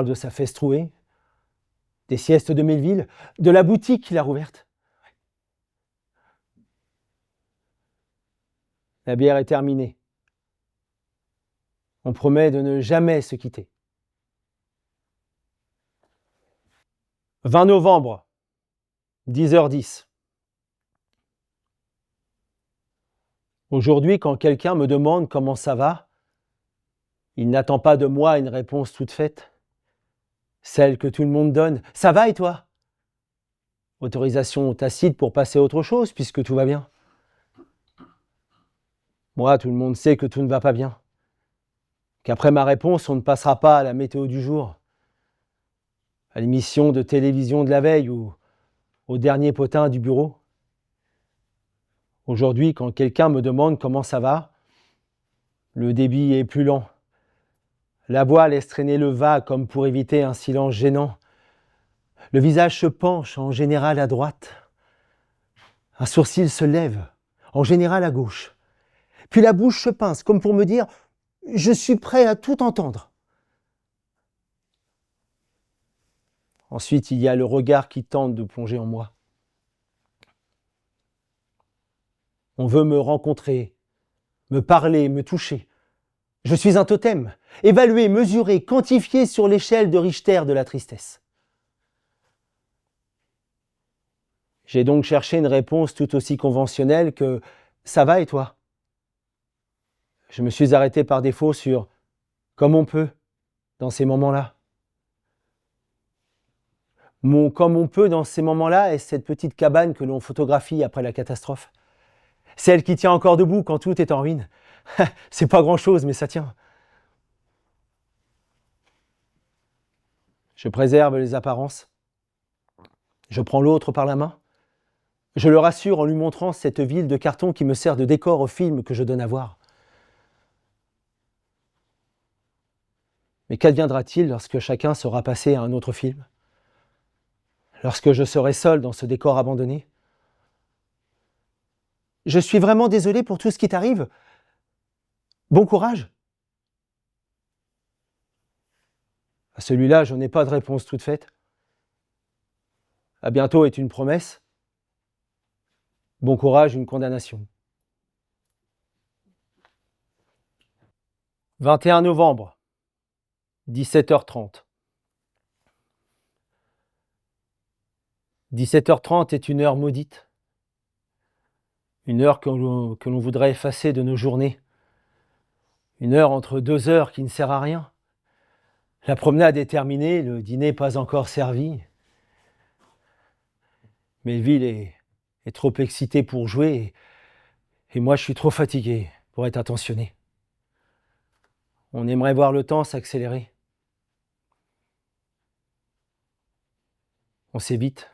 de sa fesse trouée, des siestes de Melville, de la boutique qu'il a rouverte. La bière est terminée. On promet de ne jamais se quitter. 20 novembre, 10h10. Aujourd'hui, quand quelqu'un me demande comment ça va, il n'attend pas de moi une réponse toute faite. Celle que tout le monde donne. Ça va et toi ? Autorisation tacite pour passer à autre chose puisque tout va bien. Moi, tout le monde sait que tout ne va pas bien. Qu'après ma réponse, on ne passera pas à la météo du jour, à l'émission de télévision de la veille ou au dernier potin du bureau. Aujourd'hui, quand quelqu'un me demande comment ça va, le débit est plus lent. La voix laisse traîner le va comme pour éviter un silence gênant. Le visage se penche, en général à droite. Un sourcil se lève, en général à gauche. Puis la bouche se pince, comme pour me dire « Je suis prêt à tout entendre ». Ensuite, il y a le regard qui tente de plonger en moi. On veut me rencontrer, me parler, me toucher. Je suis un totem, évalué, mesuré, quantifié sur l'échelle de Richter de la tristesse. J'ai donc cherché une réponse tout aussi conventionnelle que « ça va et toi ?» Je me suis arrêté par défaut sur « comme on peut » dans ces moments-là. Mon « comme on peut » dans ces moments-là est cette petite cabane que l'on photographie après la catastrophe. Celle qui tient encore debout quand tout est en ruine. C'est pas grand-chose, mais ça tient. Je préserve les apparences. Je prends l'autre par la main. Je le rassure en lui montrant cette ville de carton qui me sert de décor au film que je donne à voir. Mais qu'adviendra-t-il lorsque chacun sera passé à un autre film ? Lorsque je serai seul dans ce décor abandonné ? Je suis vraiment désolé pour tout ce qui t'arrive. Bon courage. À celui-là, je n'ai pas de réponse toute faite. À bientôt est une promesse. Bon courage, une condamnation. 21 novembre, 17h30. 17h30 est une heure maudite. Une heure que l'on voudrait effacer de nos journées. Une heure entre 2 heures qui ne sert à rien. La promenade est terminée, le dîner pas encore servi. Melville est trop excité pour jouer et moi je suis trop fatigué pour être attentionné. On aimerait voir le temps s'accélérer. On s'évite.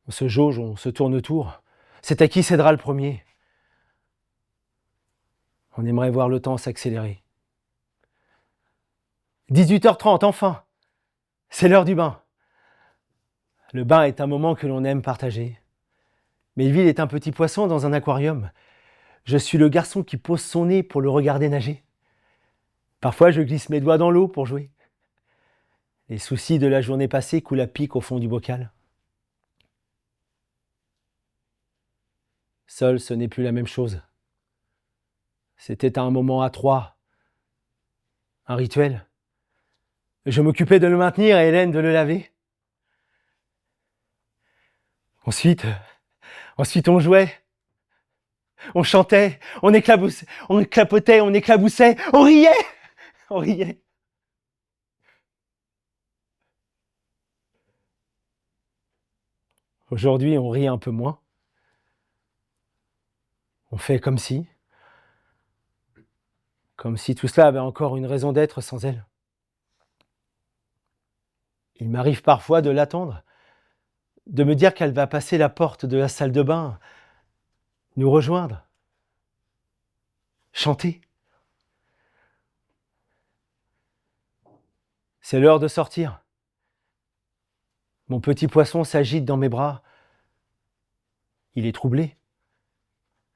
On se jauge, on se tourne autour. C'est à qui cédera le premier. On aimerait voir le temps s'accélérer. 18h30, enfin. C'est l'heure du bain. Le bain est un moment que l'on aime partager. Melville est un petit poisson dans un aquarium. Je suis le garçon qui pose son nez pour le regarder nager. Parfois, je glisse mes doigts dans l'eau pour jouer. Les soucis de la journée passée coulent à pic au fond du bocal. Seul, ce n'est plus la même chose. C'était un moment à trois, un rituel. Je m'occupais de le maintenir et Hélène de le laver. Ensuite, on jouait, on chantait, on clapotait, on éclaboussait, on riait. Aujourd'hui, on rit un peu moins. On fait comme si tout cela avait encore une raison d'être sans elle. Il m'arrive parfois de l'attendre, de me dire qu'elle va passer la porte de la salle de bain, nous rejoindre, chanter. C'est l'heure de sortir. Mon petit poisson s'agite dans mes bras. Il est troublé.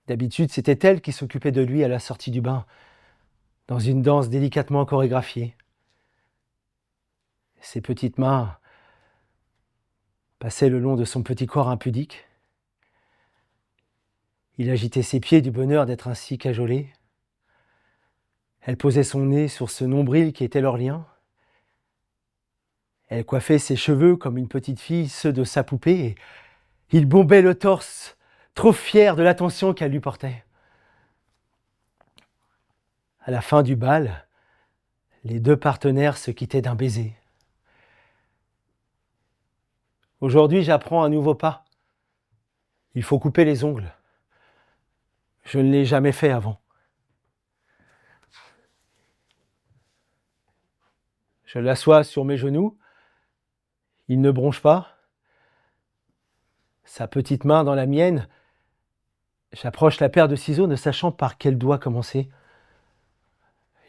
D'habitude, c'était elle qui s'occupait de lui à la sortie du bain, dans une danse délicatement chorégraphiée. Ses petites mains passaient le long de son petit corps impudique. Il agitait ses pieds du bonheur d'être ainsi cajolé. Elle posait son nez sur ce nombril qui était leur lien. Elle coiffait ses cheveux comme une petite fille, ceux de sa poupée, et il bombait le torse, trop fier de l'attention qu'elle lui portait. À la fin du bal, les deux partenaires se quittaient d'un baiser. Aujourd'hui, j'apprends un nouveau pas. Il faut couper les ongles. Je ne l'ai jamais fait avant. Je l'assois sur mes genoux. Il ne bronche pas. Sa petite main dans la mienne. J'approche la paire de ciseaux ne sachant par quel doigt commencer.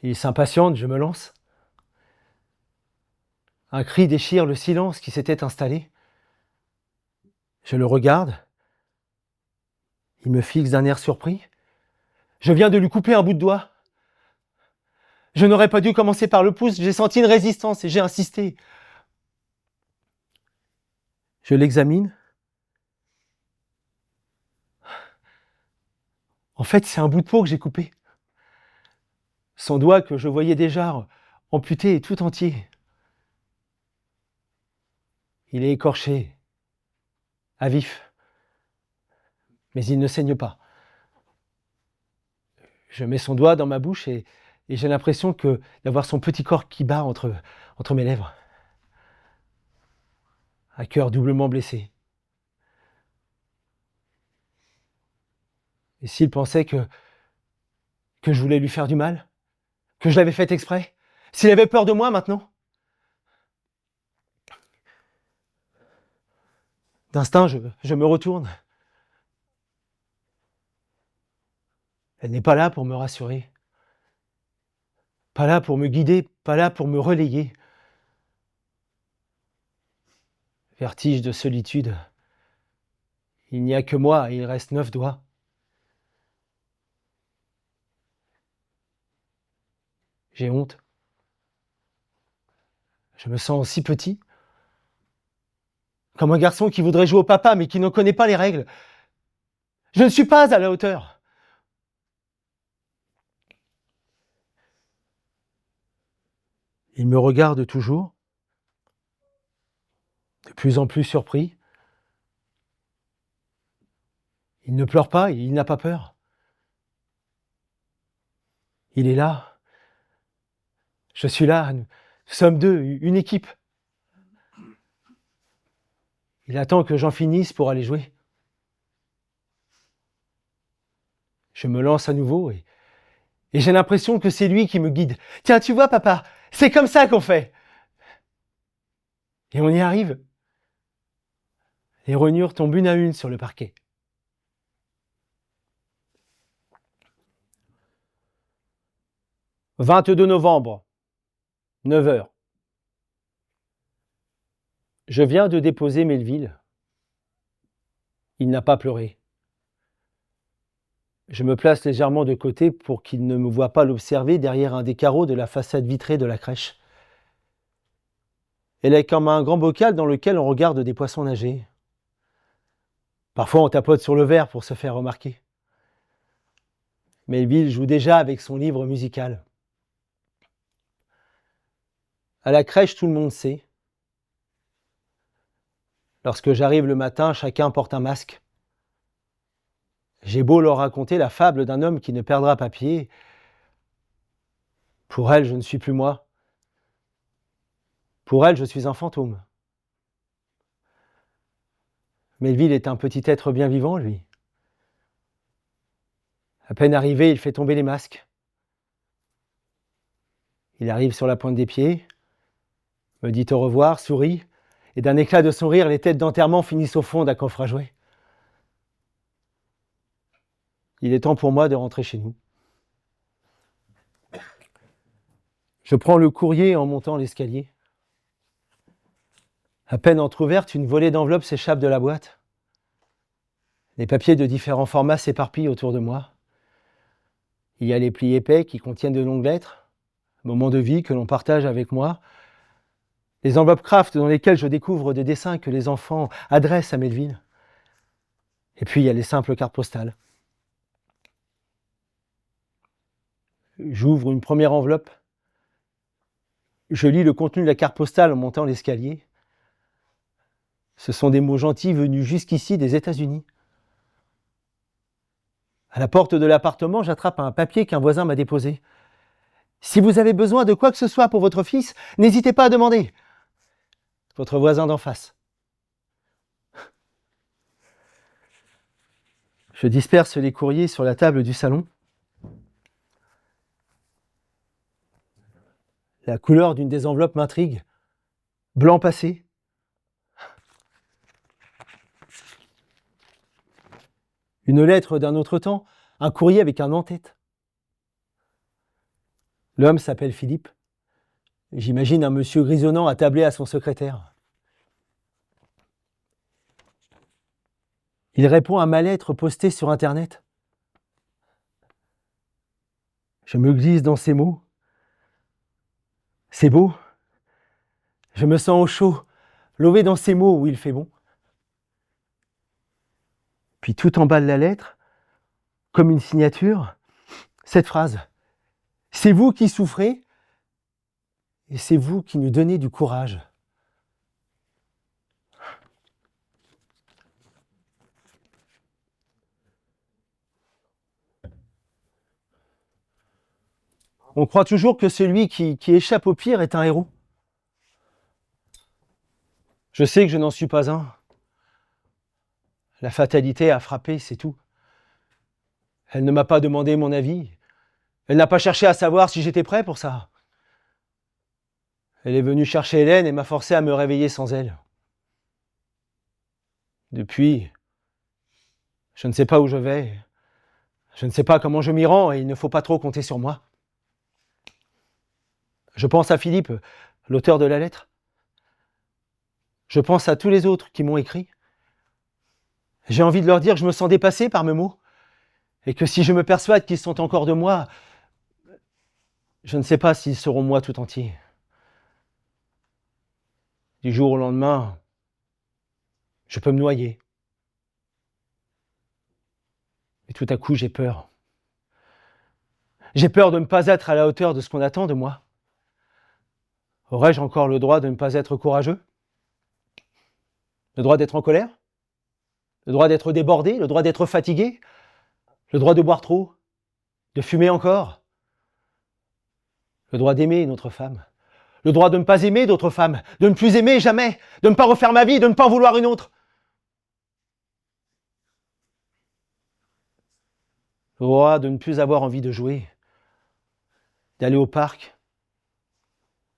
Il s'impatiente, je me lance. Un cri déchire le silence qui s'était installé. Je le regarde. Il me fixe d'un air surpris. Je viens de lui couper un bout de doigt. Je n'aurais pas dû commencer par le pouce, j'ai senti une résistance et j'ai insisté. Je l'examine. En fait, c'est un bout de peau que j'ai coupé. Son doigt que je voyais déjà amputé et tout entier. Il est écorché, à vif, mais il ne saigne pas. Je mets son doigt dans ma bouche et j'ai l'impression d'avoir son petit corps qui bat entre mes lèvres. Un cœur doublement blessé. Et s'il pensait que je voulais lui faire du mal, que je l'avais fait exprès, s'il avait peur de moi maintenant? D'instinct, je me retourne. Elle n'est pas là pour me rassurer. Pas là pour me guider, pas là pour me relayer. Vertige de solitude. Il n'y a que moi et il reste 9 doigts. J'ai honte. Je me sens si petit, comme un garçon qui voudrait jouer au papa mais qui n'en connaît pas les règles. Je ne suis pas à la hauteur. Il me regarde toujours, de plus en plus surpris. Il ne pleure pas, il n'a pas peur. Il est là. Je suis là, nous sommes deux, une équipe. Il attend que j'en finisse pour aller jouer. Je me lance à nouveau et j'ai l'impression que c'est lui qui me guide. Tiens, tu vois, papa, c'est comme ça qu'on fait. Et on y arrive. Les rognures tombent une à une sur le parquet. « 22 novembre, 9h. Je viens de déposer Melville. Il n'a pas pleuré. Je me place légèrement de côté pour qu'il ne me voie pas l'observer derrière un des carreaux de la façade vitrée de la crèche. Elle est comme un grand bocal dans lequel on regarde des poissons nager. Parfois on tapote sur le verre pour se faire remarquer. Melville joue déjà avec son livre musical. À la crèche, tout le monde sait. Lorsque j'arrive le matin, chacun porte un masque. J'ai beau leur raconter la fable d'un homme qui ne perdra pas pied. Pour elle, je ne suis plus moi. Pour elle, je suis un fantôme. Melville est un petit être bien vivant, lui. À peine arrivé, il fait tomber les masques. Il arrive sur la pointe des pieds, me dit au revoir, sourit, et d'un éclat de son rire, les têtes d'enterrement finissent au fond d'un coffre à jouets. Il est temps pour moi de rentrer chez nous. Je prends le courrier en montant l'escalier. À peine entr'ouverte, une volée d'enveloppes s'échappe de la boîte. Les papiers de différents formats s'éparpillent autour de moi. Il y a les plis épais qui contiennent de longues lettres, moments de vie que l'on partage avec moi, les enveloppes craft dans lesquelles je découvre des dessins que les enfants adressent à Melville. Et puis il y a les simples cartes postales. J'ouvre une première enveloppe. Je lis le contenu de la carte postale en montant l'escalier. Ce sont des mots gentils venus jusqu'ici des États-Unis. À la porte de l'appartement, j'attrape un papier qu'un voisin m'a déposé. « Si vous avez besoin de quoi que ce soit pour votre fils, n'hésitez pas à demander. » Votre voisin d'en face. Je disperse les courriers sur la table du salon. La couleur d'une des enveloppes m'intrigue. Blanc passé. Une lettre d'un autre temps, un courrier avec un en-tête. L'homme s'appelle Philippe. J'imagine un monsieur grisonnant attablé à son secrétaire. Il répond à ma lettre postée sur Internet. Je me glisse dans ces mots. C'est beau. Je me sens au chaud, lové dans ces mots où il fait bon. Puis tout en bas de la lettre, comme une signature, cette phrase. C'est vous qui souffrez et c'est vous qui nous donnez du courage. On croit toujours que celui qui échappe au pire est un héros. Je sais que je n'en suis pas un. La fatalité a frappé, c'est tout. Elle ne m'a pas demandé mon avis. Elle n'a pas cherché à savoir si j'étais prêt pour ça. Elle est venue chercher Hélène et m'a forcé à me réveiller sans elle. Depuis, je ne sais pas où je vais. Je ne sais pas comment je m'y rends et il ne faut pas trop compter sur moi. Je pense à Philippe, l'auteur de la lettre. Je pense à tous les autres qui m'ont écrit. J'ai envie de leur dire que je me sens dépassé par mes mots et que si je me persuade qu'ils sont encore de moi, je ne sais pas s'ils seront moi tout entier. Du jour au lendemain, je peux me noyer. Et tout à coup, j'ai peur. J'ai peur de ne pas être à la hauteur de ce qu'on attend de moi. Aurais-je encore le droit de ne pas être courageux? Le droit d'être en colère? Le droit d'être débordé? Le droit d'être fatigué? Le droit de boire trop? De fumer encore? Le droit d'aimer une autre femme? Le droit de ne pas aimer d'autres femmes? De ne plus aimer jamais? De ne pas refaire ma vie? De ne pas en vouloir une autre? Le droit de ne plus avoir envie de jouer? D'aller au parc?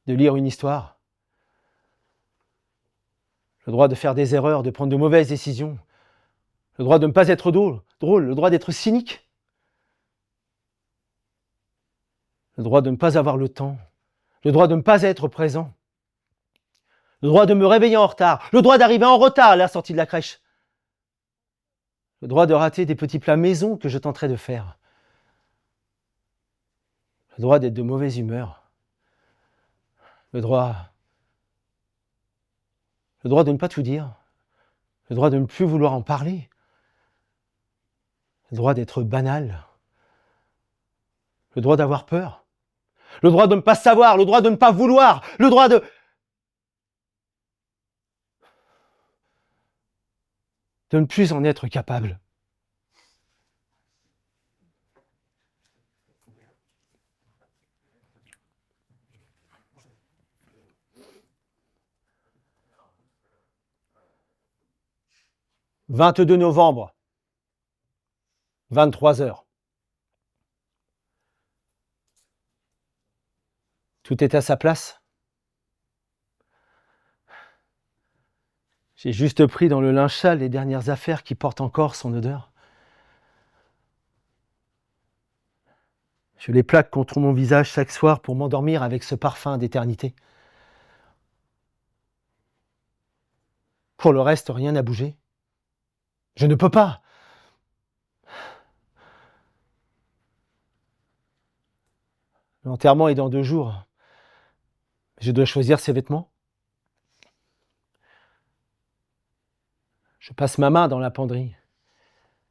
De lire une histoire? Le droit de faire des erreurs, de prendre de mauvaises décisions? Le droit de ne pas être drôle, le droit d'être cynique? Le droit de ne pas avoir le temps? Le droit de ne pas être présent? Le droit de me réveiller en retard? Le droit d'arriver en retard à la sortie de la crèche? Le droit de rater des petits plats maison que je tenterai de faire? Le droit d'être de mauvaise humeur? Le droit de ne pas tout dire? Le droit de ne plus vouloir en parler? Le droit d'être banal? Le droit d'avoir peur? Le droit de ne pas savoir? Le droit de ne pas vouloir? Le droit de ne plus en être capable? « 22 novembre, 23h. Tout est à sa place. J'ai juste pris dans le linge sale les dernières affaires qui portent encore son odeur. Je les plaque contre mon visage chaque soir pour m'endormir avec ce parfum d'éternité. Pour le reste, rien n'a bougé. Je ne peux pas. L'enterrement est dans 2 jours. Je dois choisir ses vêtements. Je passe ma main dans la penderie,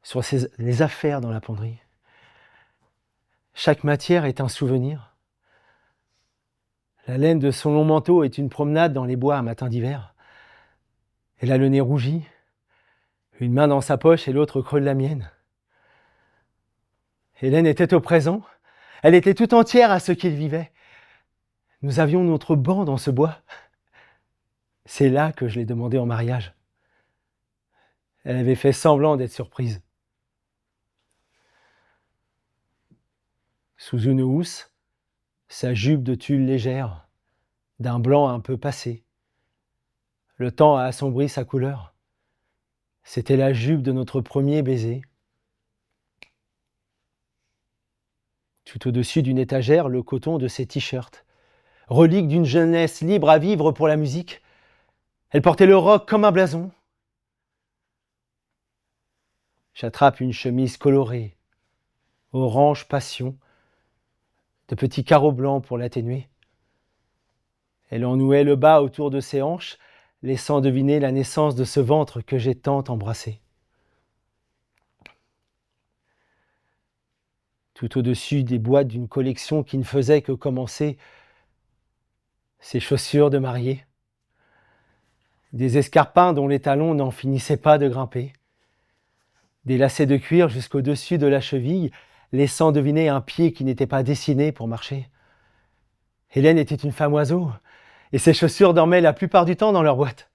sur les affaires dans la penderie. Chaque matière est un souvenir. La laine de son long manteau est une promenade dans les bois un matin d'hiver. Elle a le nez rougi, une main dans sa poche et l'autre au creux de la mienne. Hélène était au présent. Elle était tout entière à ce qu'il vivait. Nous avions notre banc dans ce bois. C'est là que je l'ai demandé en mariage. Elle avait fait semblant d'être surprise. Sous une housse, sa jupe de tulle légère, d'un blanc un peu passé. Le temps a assombri sa couleur. C'était la jupe de notre premier baiser. Tout au-dessus d'une étagère, le coton de ses t-shirts. Relique d'une jeunesse libre à vivre pour la musique. Elle portait le roc comme un blason. J'attrape une chemise colorée, orange passion, de petits carreaux blancs pour l'atténuer. Elle en nouait le bas autour de ses hanches, laissant deviner la naissance de ce ventre que j'ai tant embrassé. Tout au-dessus des boîtes d'une collection qui ne faisait que commencer, ses chaussures de mariée, des escarpins dont les talons n'en finissaient pas de grimper, des lacets de cuir jusqu'au-dessus de la cheville, laissant deviner un pied qui n'était pas dessiné pour marcher. Hélène était une femme oiseau, et ses chaussures dormaient la plupart du temps dans leur boîte.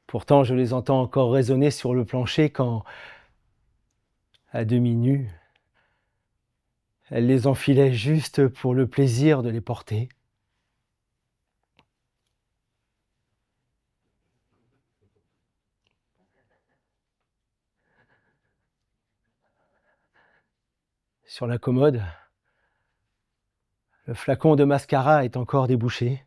Pourtant, je les entends encore résonner sur le plancher quand, à demi nues, elle les enfilait juste pour le plaisir de les porter. Sur la commode, le flacon de mascara est encore débouché.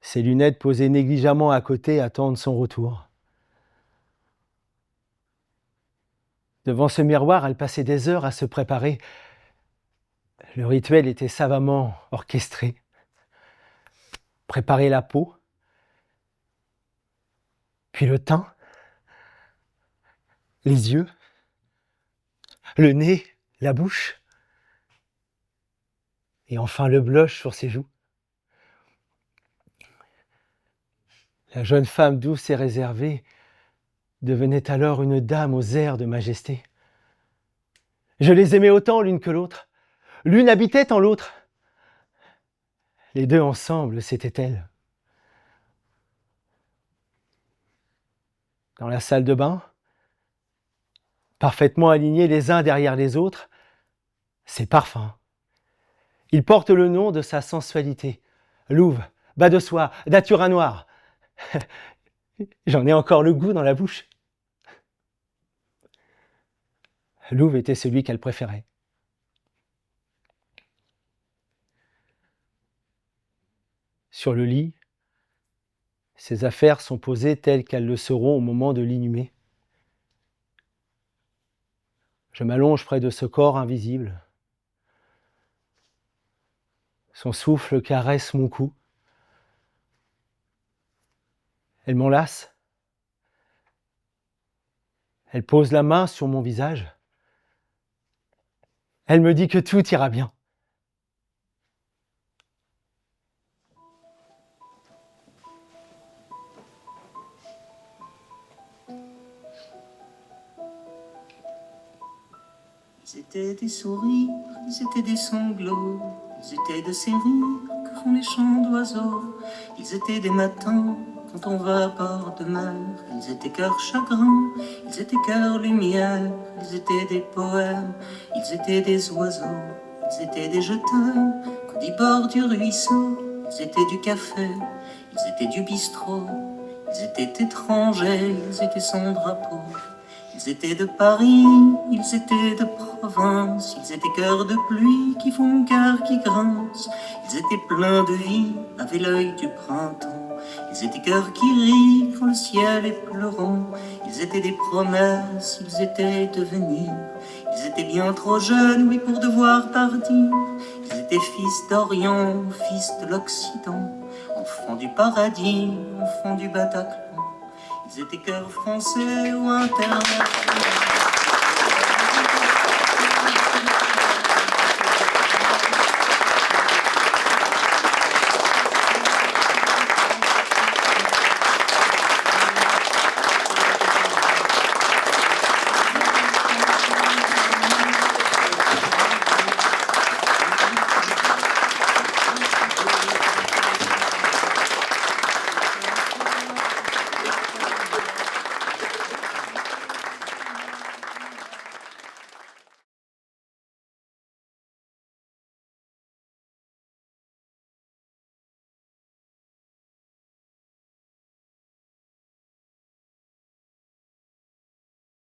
Ses lunettes posées négligemment à côté attendent son retour. Devant ce miroir, elle passait des heures à se préparer. Le rituel était savamment orchestré. préparer la peau, puis le teint, les yeux, le nez, la bouche, et enfin le blush sur ses joues. La jeune femme douce et réservée devenait alors une dame aux airs de majesté. Je les aimais autant l'une que l'autre. L'une habitait en l'autre. Les deux ensemble, c'était elle. Dans la salle de bain, parfaitement alignés les uns derrière les autres, ses parfums. Ils portent le nom de sa sensualité. Louve, bas de soie, datura noir. J'en ai encore le goût dans la bouche. Louve était celui qu'elle préférait. Sur le lit, ses affaires sont posées telles qu'elles le seront au moment de l'inhumer. Je m'allonge près de ce corps invisible. Son souffle caresse mon cou. Elle m'enlace. Elle pose la main sur mon visage. Elle me dit que tout ira bien. Ils étaient des sourires, ils étaient des sanglots, ils étaient de ces rires que font les chants d'oiseaux. Ils étaient des matins quand on va à bord de mer, ils étaient cœur chagrin, ils étaient cœur lumière, ils étaient des poèmes, ils étaient des oiseaux, ils étaient des jeteurs, qu'on dit bord du ruisseau, ils étaient du café, ils étaient du bistrot, ils étaient étrangers, ils étaient sans drapeau. Ils étaient de Paris, ils étaient de province, ils étaient cœurs de pluie qui font cœur qui grince. Ils étaient pleins de vie, avaient l'œil du printemps. Ils étaient cœurs qui rient quand le ciel est pleurant. Ils étaient des promesses, ils étaient devenir. Ils étaient bien trop jeunes, oui, pour devoir partir. Ils étaient fils d'Orient, fils de l'Occident, enfants du paradis, enfants du Bataclan. Ils étaient cœurs français ou internationaux.